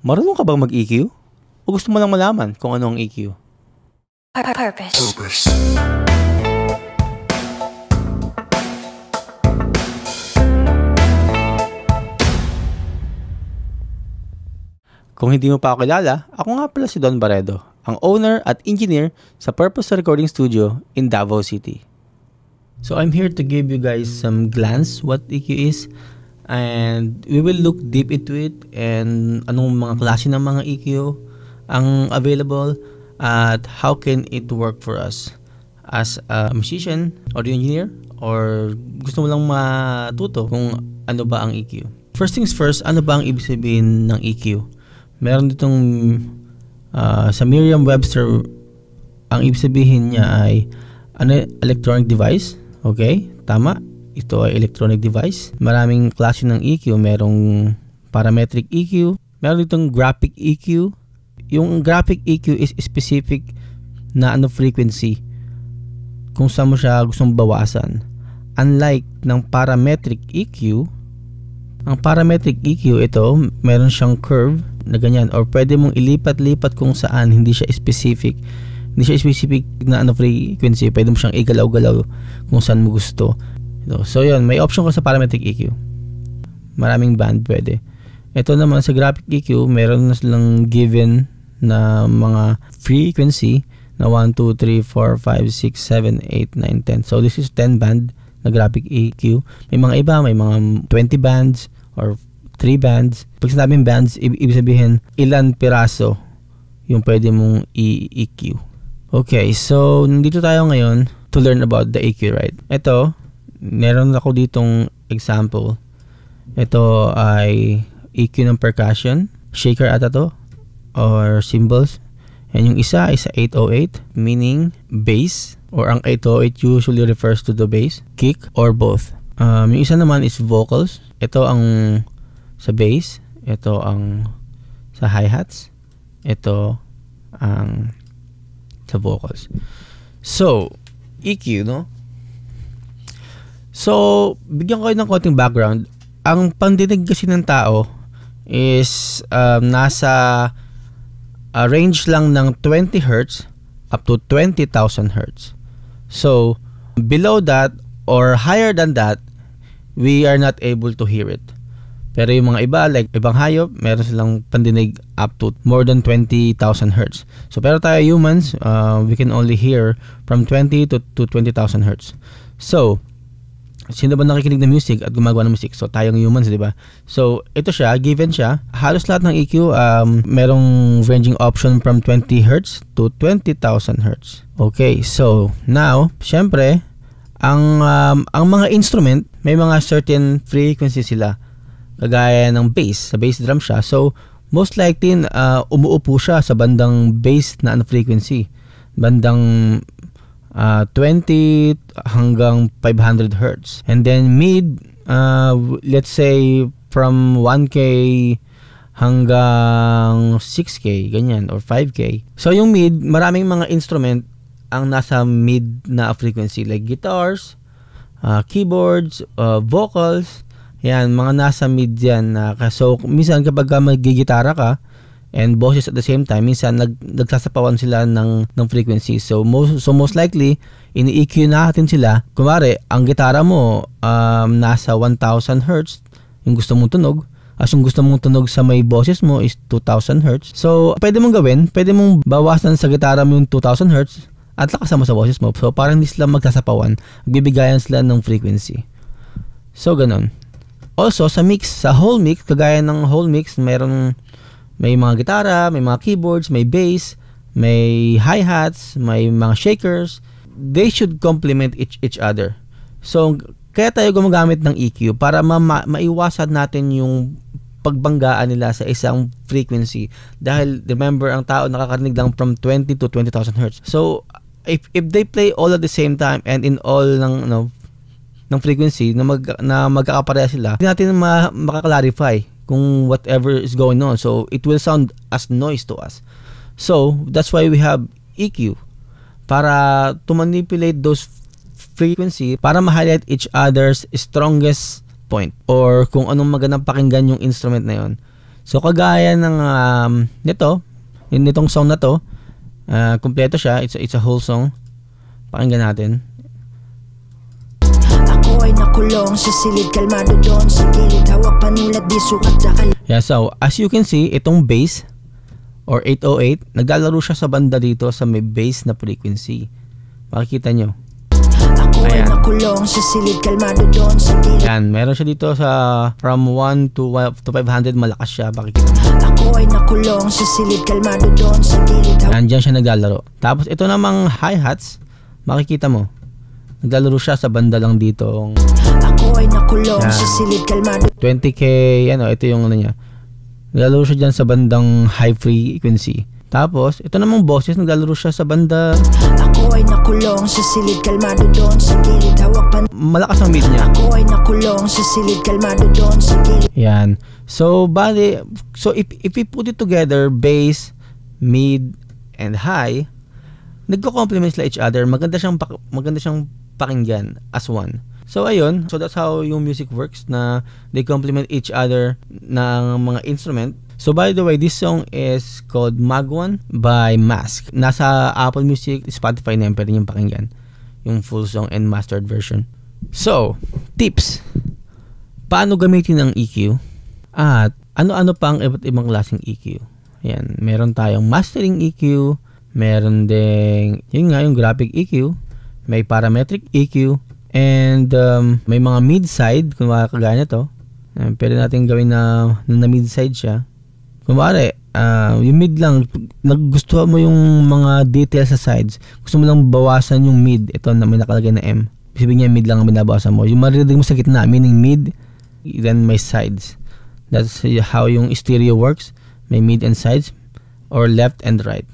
Marunong ka bang mag-EQ? O gusto mo lang malaman kung ano ang EQ? Purpose. Kung hindi mo pa ako kilala, ako nga pala si Don Barredo, ang owner at engineer sa Purpose Recording Studio in Davao City. So I'm here to give you guys some glance what EQ is, and we will look deep into it and anong mga klase ng mga EQ ang available at how can it work for us as a musician, audio engineer, or gusto mo lang matuto kung ano ba ang EQ. First things first, ano ba ang ibig sabihin ng EQ? Meron ditong sa Merriam-Webster, ang ibig sabihin niya ay electronic device. Okay, tama. Ito ay electronic device. Maraming klase ng EQ. Merong parametric EQ. Meron ditong graphic EQ. Yung graphic EQ is specific na frequency kung saan mo siya gustong bawasan. Unlike ng parametric EQ, ang parametric EQ ito, meron siyang curve na ganyan, or pwede mong ilipat-lipat kung saan, hindi siya specific na frequency. Pwede mo siyang igalaw-galaw kung saan mo gusto. So yun, may option ka sa parametric EQ. Maraming band pwede. Ito naman sa graphic EQ, meron na silang given na mga frequency na 1, 2, 3, 4, 5, 6, 7, 8, 9, 10. So this is 10 band na graphic EQ. May mga iba, may mga 20 bands or 3 bands. Pag sinabing bands, ibig sabihin ilan piraso yung pwede mong i-EQ. Okay, so nandito tayo ngayon to learn about the EQ, right? Ito, meron ako ditong example. Ito ay EQ ng percussion. Shaker ata to, or cymbals. And yung isa ay sa 808, meaning bass, or ang 808 usually refers to the bass, kick, or both. Yung isa naman is vocals. Ito ang sa bass, ito ang sa hi-hats, ito ang sa vocals. So, EQ, no? So, bigyan ko kayo ng konting background. Ang pandinig kasi ng tao is nasa range lang ng 20 Hz up to 20,000 Hz. So, below that or higher than that, we are not able to hear it. Pero yung mga iba, like ibang hayop, meron silang pandinig up to more than 20,000 Hz. So, pero tayo humans, we can only hear from 20 to 20,000 Hz. So, sino ba nakikinig ng music at gumagawa ng music? So, tayong humans, di ba? So, ito siya, given siya. Halos lahat ng EQ, merong ranging option from 20 Hz to 20,000 Hz. Okay, so, now, syempre, ang mga instrument, may mga certain frequency sila. Kagaya ng bass, sa bass drum siya. So, most likely, umuupo siya sa bandang bass na frequency. Bandang 20 hanggang 500 Hz. And then mid, let's say from 1K hanggang 6K, ganyan, or 5K. So yung mid, maraming mga instrument ang nasa mid na frequency, like guitars, keyboards, vocals, yan, mga nasa mid yan. So minsan kapag magigitara ka and boses at the same time, minsan nagsasapawan sila ng frequency. So most likely, ini-EQ natin sila. Kumari, ang gitara mo nasa 1,000 Hz, yung gusto mong tunog. As yung gusto mong tunog sa may boses mo is 2,000 Hz. So, pwede mong gawin, pwede mong bawasan sa gitara mo yung 2,000 Hz at lakasan mo sa boses mo. So, parang hindi sila magsasapawan. Bibigayan sila ng frequency. So, ganun. Also, sa mix, sa whole mix, kagaya ng whole mix, may mga gitara, may mga keyboards, may bass, may hi-hats, may mga shakers. They should complement each other. So, kaya tayo gumagamit ng EQ para maiwasan natin yung pagbanggaan nila sa isang frequency. Dahil, remember, ang tao nakakarinig lang from 20 to 20,000 Hz. So, if they play all at the same time and in all ng frequency na magkakapareha sila, hindi natin makaklarify kung whatever is going on. So, it will sound as noise to us. So, that's why we have EQ. Para to manipulate those frequency, para ma-highlight each other's strongest point or kung anong magandang pakinggan yung instrument na yon. So kagaya ng nitong song na to, kumpleto siya. It's a whole song. Pakinggan natin. Ako ay nakulong sa silid, kalmado doon sa gilid, hawak panulat di sukat sa Yeah, so as you can see, itong bass or 808, naglalaro siya sa banda dito sa may bass na frequency. Makikita nyo. Ako ay nakulong sa silid, kalmado doon sa gilid. Yan, meron siya dito sa from 1 to 500, malakas siya. Makikita mo. Ako ay nakulong sa silid, kalmado doon sa gilid. Yan, dyan siya naglalaro. Tapos ito namang hi-hats, makikita mo. Naglalaro siya sa banda lang dito. Ako ay nakulong sa silid, kalmado. 20k, ito yung ano niya. Naglalaro siya dyan sa bandang high frequency. Tapos, ito namang boses, naglalaro siya sa banda. Ako ay nakulong sa silid, kalmado doon sa gilid, hawak pan. Malakas ang mid niya. Ako ay nakulong sa silid, kalmado doon sa gilid. Yan. So, if we put it together, bass, mid, and high, nagko-complement sila each other. Maganda siyang pakinggan as one. So ayun, so that's how yung music works, na they complement each other ng mga instrument. So by the way, this song is called Magwan by Mask. Nasa Apple Music, Spotify na yun, pwede yung pakinggan yung full song and mastered version. So, tips. Paano gamitin ang EQ? At ano-ano pang iba't ibang klaseng EQ? Ayan, meron tayong mastering EQ, meron ding, yun nga, yung graphic EQ, may parametric EQ, and may mga mid-side, kung kagaya nito. Pwede natin gawin na mid-side siya. Kunwari, yung mid lang, nagustuhan mo yung mga details sa sides, gusto mo lang bawasan yung mid, ito na may nakalagay na M. Sabihin niya mid lang ang binabawasan mo. Yung maririnig mo sa gitna, meaning mid, then may sides. That's how yung stereo works. May mid and sides, or left and right.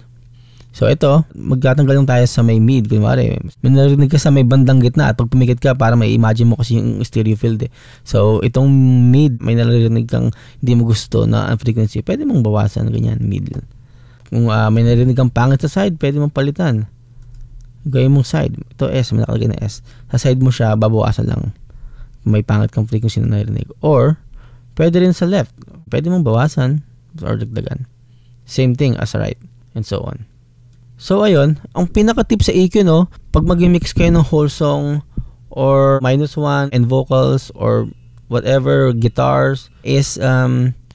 So ito, magtatanggal lang tayo sa may mid. Kunwari, may narinig ka sa may bandang gitna at pag pumikit ka, para may imagine mo kasi yung stereo field eh. So itong mid, may narinig kang hindi mo gusto na frequency, pwede mong bawasan, ganyan, mid. Kung may narinig kang pangit sa side, pwede mong palitan. Gawin mong side. Ito S, may nakalagay na S. Sa side mo siya, babawasan lang. Kung may pangit kang frequency na narinig. Or, pwede rin sa left. Pwede mong bawasan or dagdagan. Same thing as right. And so on. So ayun, ang pinaka-tip sa EQ, no, pag mag-mix kayo ng whole song or -1 and vocals or whatever, guitars, is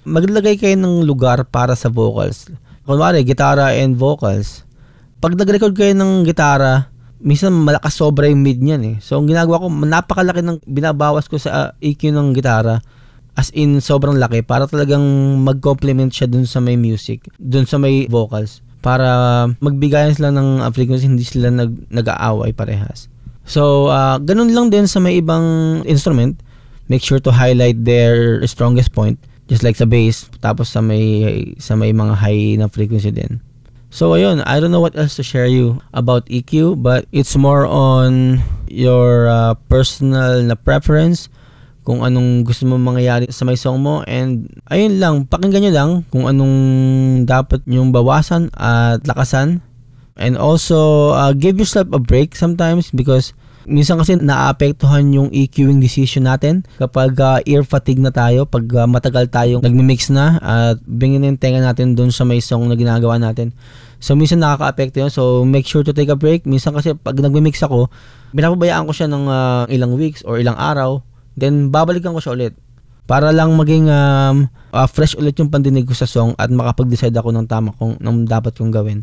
maglagay kayo ng lugar para sa vocals. Kunwari, gitara and vocals. Pag nag-record kayo ng gitara, minsan malakas sobra yung mid niyan eh. So ang ginagawa ko, napakalaki ng binabawas ko sa EQ ng gitara. As in, sobrang laki para talagang mag-complement siya dun sa may music, dun sa may vocals. Para magbigayan sila ng frequency, hindi sila nag-aaway parehas. So, ganun lang din sa may ibang instrument. Make sure to highlight their strongest point, just like sa bass, tapos sa may mga high na frequency din. So, ayun, I don't know what else to share you about EQ, but it's more on your personal na preference, kung anong gusto mo mangyayari sa may song mo, and ayun lang, pakinggan nyo lang kung anong dapat nyong bawasan at lakasan. And also, give yourself a break sometimes, because minsan kasi naapektuhan yung EQing decision natin kapag ear fatigue na tayo, pag matagal tayong nagmi-mix na at bingin yung tenga natin dun sa may song na ginagawa natin. So minsan nakaka-apekto yun, so make sure to take a break. Minsan kasi pag nagmi-mix ako, binapabayaan ko siya ng ilang weeks or ilang araw. Then, babalikan ko siya ulit para lang maging fresh ulit yung pandinig ko sa song at makapag-decide ako ng tama ng dapat kong gawin.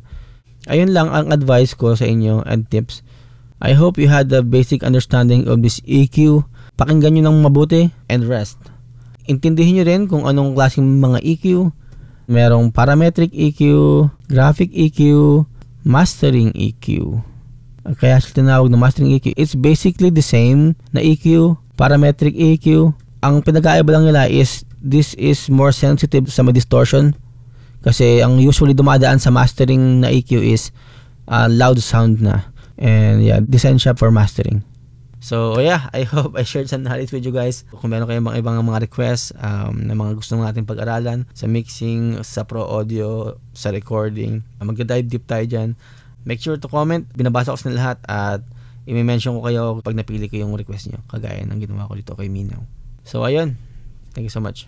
Ayun lang ang advice ko sa inyo and tips. I hope you had a basic understanding of this EQ. Pakinggan nyo ng mabuti and rest. Intindihin nyo rin kung anong klaseng mga EQ. Merong parametric EQ, graphic EQ, mastering EQ. Kaya siya tinawag na mastering EQ. It's basically the same na EQ, parametric EQ. Ang pinag-aiba lang nila is this is more sensitive sa may distortion, kasi ang usually dumadaan sa mastering na EQ is loud sound na, and yeah, design siya for mastering. So yeah, I hope I shared some knowledge with you guys. Kung meron kayong mga ibang mga requests na mga gusto natin pag-aralan sa mixing, sa pro audio, sa recording, mag-dive deep tayo dyan, make sure to comment. Binabasa ko sa lahat at i-mention ko kayo pag napili ko yung request nyo, kagaya ng ginawa ko dito kay Minaw. So ayun, thank you so much.